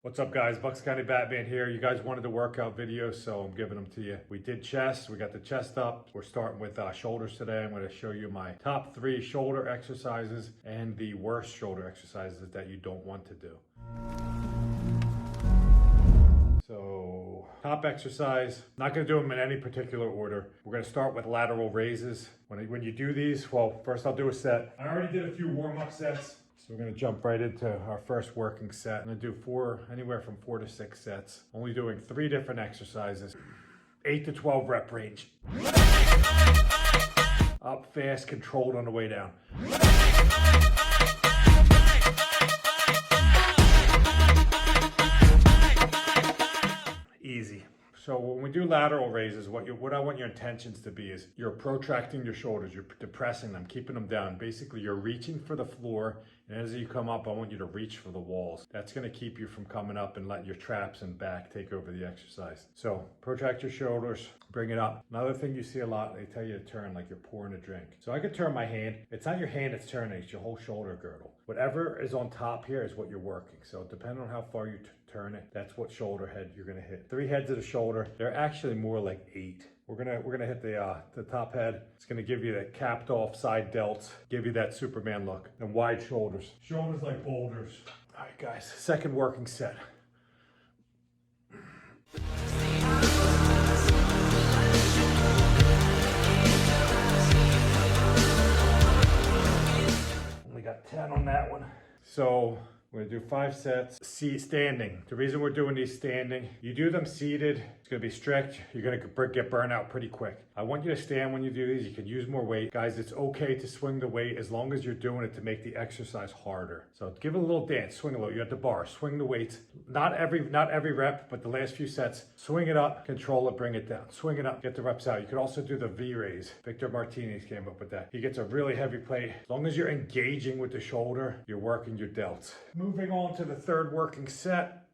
What's up guys, Bucks County Batman here. You guys wanted the workout video, so I'm giving them to you. We did chest, we got the chest up. We're starting with shoulders today. I'm gonna show you my top 3 shoulder exercises and the worst shoulder exercises that you don't want to do. So, top exercise, not gonna do them in any particular order. We're gonna start with lateral raises. When you do these, well, first I'll do a set. I already did a few warm-up sets. So we're gonna jump right into our first working set. I'm gonna do anywhere from 4 to 6 sets. Only doing 3 different exercises. 8 to 12 rep range. Up fast, controlled on the way down. Easy. So when we do lateral raises, what I want your intentions to be is you're protracting your shoulders, you're depressing them, keeping them down. Basically, you're reaching for the floor, and as you come up, I want you to reach for the walls. That's gonna keep you from coming up and letting your traps and back take over the exercise. So protract your shoulders, bring it up. Another thing you see a lot, they tell you to turn like you're pouring a drink. So I could turn my hand. It's not your hand it's turning, it's your whole shoulder girdle. Whatever is on top here is what you're working. So depending on how far you turn it, that's what shoulder head you're gonna hit. 3 heads of the shoulder. They're actually more like 8. We're gonna hit the top head. It's gonna give you that capped off side delts, give you that Superman look, and wide shoulders. Shoulders like boulders. All right, guys. Second working set. Only got 10 on that one. So we're gonna do 5 sets. Standing. The reason we're doing these standing, you do them seated, it's gonna be strict. You're gonna get burned out pretty quick. I want you to stand when you do these. You can use more weight. Guys, it's okay to swing the weight as long as you're doing it to make the exercise harder. So give it a little dance, swing a little. You're at the bar, swing the weights. Not every rep, but the last few sets, swing it up, control it, bring it down. Swing it up, get the reps out. You could also do the V-raise. Victor Martinez came up with that. He gets a really heavy plate. As long as you're engaging with the shoulder, you're working your delts. Moving on to the third working set.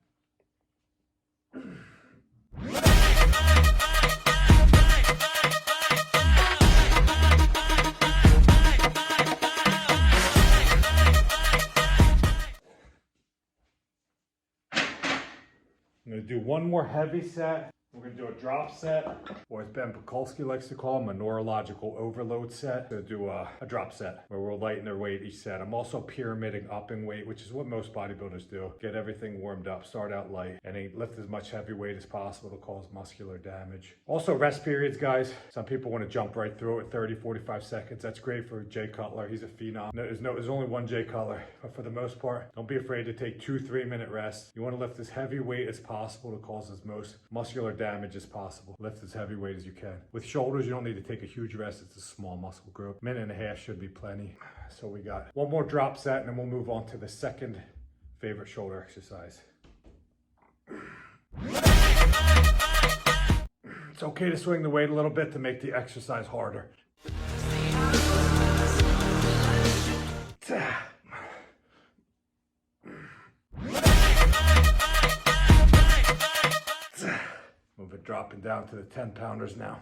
I'm gonna do one more heavy set. We're gonna do a drop set, or as Ben Pakulski likes to call them, a neurological overload set. We're gonna do a drop set where we'll lighten their weight each set. I'm also pyramiding upping weight, which is what most bodybuilders do. Get everything warmed up, start out light, and then lift as much heavy weight as possible to cause muscular damage. Also rest periods, guys. Some people wanna jump right through it, 30, 45 seconds. That's great for Jay Cutler, he's a phenom. There's only one Jay Cutler, but for the most part, don't be afraid to take 2-3 minute rests. You wanna lift as heavy weight as possible to cause as most muscular damage as possible. Lift as heavy weight as you can. With shoulders, you don't need to take a huge rest. It's a small muscle group. 1.5 should be plenty. So we got one more drop set, and then we'll move on to the second favorite shoulder exercise. It's okay to swing the weight a little bit to make the exercise harder. Move it dropping down to the 10 pounders now.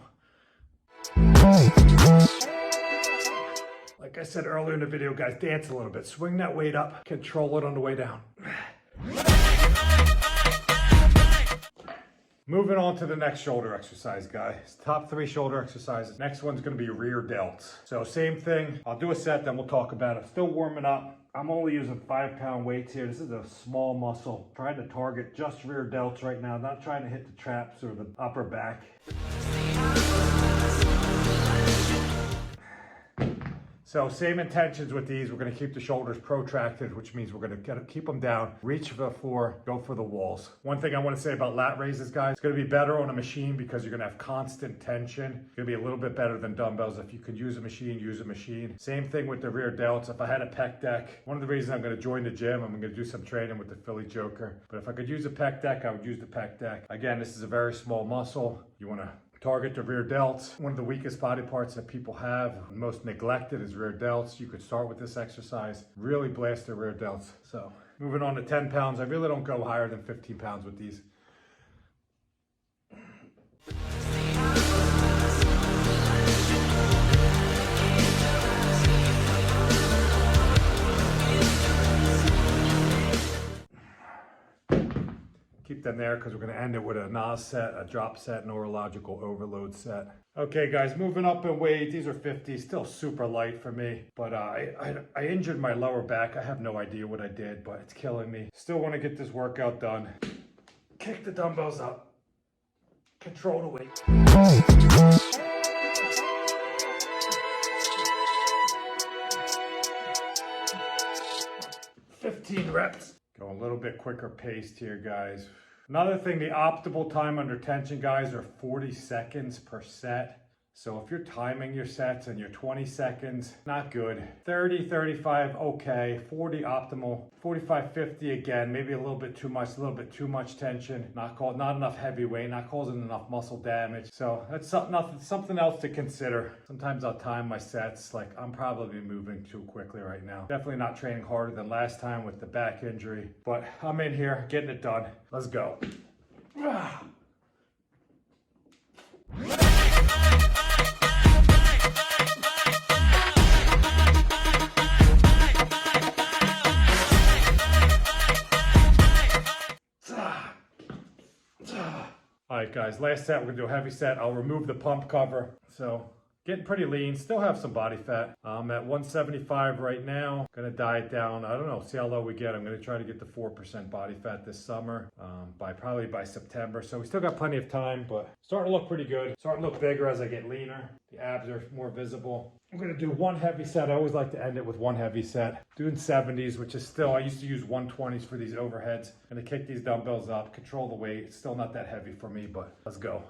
Like I said earlier in the video, guys, dance a little bit. Swing that weight up, control it on the way down. Moving on to the next shoulder exercise, guys. Top 3 shoulder exercises. Next one's gonna be rear delts. So same thing, I'll do a set, then we'll talk about it. Still warming up. I'm only using 5-pound weights here. This is a small muscle. Trying to target just rear delts right now, not trying to hit the traps or the upper back. So same intentions with these. We're gonna keep the shoulders protracted, which means we're gonna keep them down, reach for the floor, go for the walls. One thing I wanna say about lat raises, guys, it's gonna be better on a machine because you're gonna have constant tension. It's gonna be a little bit better than dumbbells. If you could use a machine, use a machine. Same thing with the rear delts. If I had a pec deck, one of the reasons I'm gonna join the gym, I'm gonna do some training with the Philly Joker. But if I could use a pec deck, I would use the pec deck. Again, this is a very small muscle. You wanna target the rear delts. One of the weakest body parts that people have, most neglected, is rear delts. You could start with this exercise, really blast the rear delts. So moving on to 10 pounds. I really don't go higher than 15 pounds with these. Keep them there because we're going to end it with a NOS set, a drop set, neurological overload set. Okay guys, moving up in weight. These are 50, still super light for me. But I injured my lower back. I have no idea what I did, but it's killing me. Still want to get this workout done. Kick the dumbbells up. Control the weight. 15 reps. Go a little bit quicker paced here, guys. Another thing, the optimal time under tension, guys, are 40 seconds per set. So if you're timing your sets and you're 20 seconds, not good. 30, 35, okay. 40 optimal. 45, 50 again, maybe a little bit too much tension. Not enough heavy weight, not causing enough muscle damage. So that's something else to consider. Sometimes I'll time my sets, like I'm probably moving too quickly right now. Definitely not training harder than last time with the back injury, but I'm in here getting it done. Let's go. All right, guys, last set, we're gonna do a heavy set. I'll remove the pump cover. So getting pretty lean, still have some body fat. I'm at 175 right now. Gonna diet down, I don't know, see how low we get. I'm gonna try to get to 4% body fat this summer, probably by September. So we still got plenty of time, but starting to look pretty good. Starting to look bigger as I get leaner. The abs are more visible. I'm gonna do one heavy set. I always like to end it with one heavy set. Doing 70s, which is still, I used to use 120s for these overheads. Gonna kick these dumbbells up, control the weight. It's still not that heavy for me, but let's go.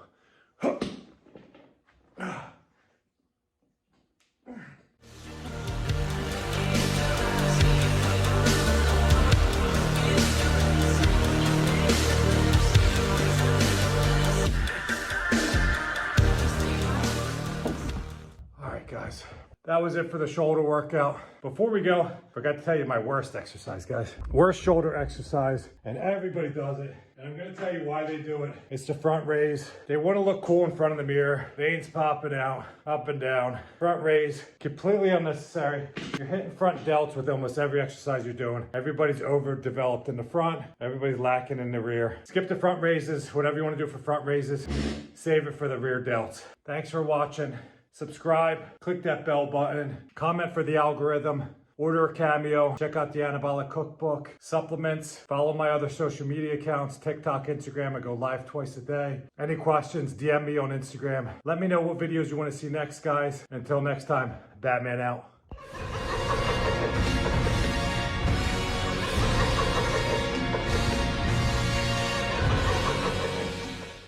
Guys, that was it for the shoulder workout. Before we go, forgot to tell you my worst exercise, guys. Worst shoulder exercise, and everybody does it. And I'm gonna tell you why they do it. It's the front raise. They wanna look cool in front of the mirror. Veins popping out, up and down. Front raise, completely unnecessary. You're hitting front delts with almost every exercise you're doing. Everybody's overdeveloped in the front. Everybody's lacking in the rear. Skip the front raises, whatever you wanna do for front raises. Save it for the rear delts. Thanks for watching. Subscribe, click that bell button, comment for the algorithm, order a Cameo, check out the Anabolic Cookbook, supplements, follow my other social media accounts, TikTok, Instagram. I go live twice a day. Any questions, DM me on Instagram. Let me know what videos you want to see next, guys. Until next time, Batman out.